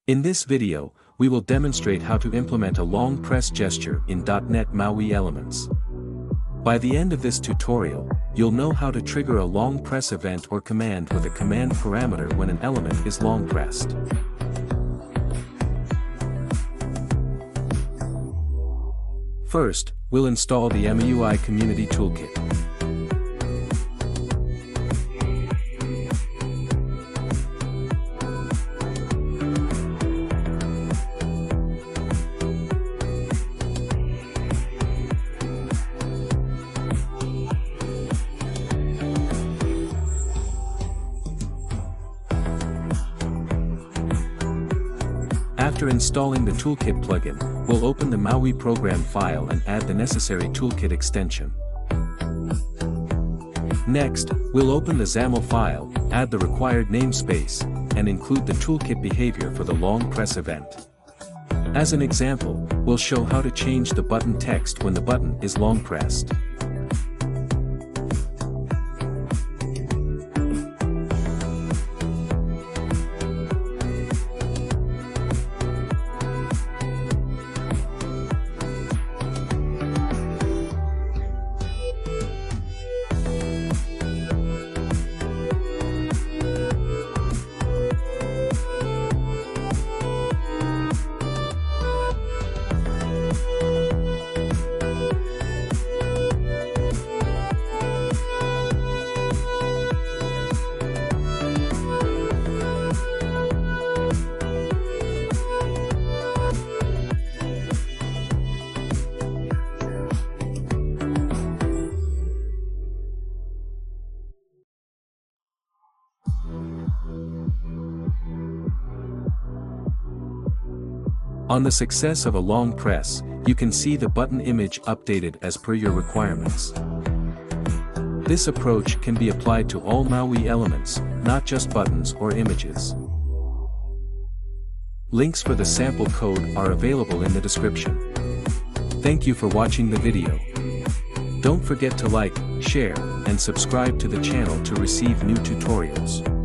In this video, we will demonstrate how to implement a long press gesture in .NET MAUI elements. By the end of this tutorial, you'll know how to trigger a long press event or command with a command parameter when an element is long pressed. First, we'll install the MAUI Community Toolkit. After installing the Toolkit plugin, we'll open the MauiProgram file and add the necessary Toolkit extension. Next, we'll open the XAML file, add the required namespace, and include the Toolkit behavior for the long press event. As an example, we'll show how to change the button text when the button is long pressed. On the success of a long press, you can see the button image updated as per your requirements. This approach can be applied to all MAUI elements, not just buttons or images. Links for the sample code are available in the description. Thank you for watching the video. Don't forget to like, share, and subscribe to the channel to receive new tutorials.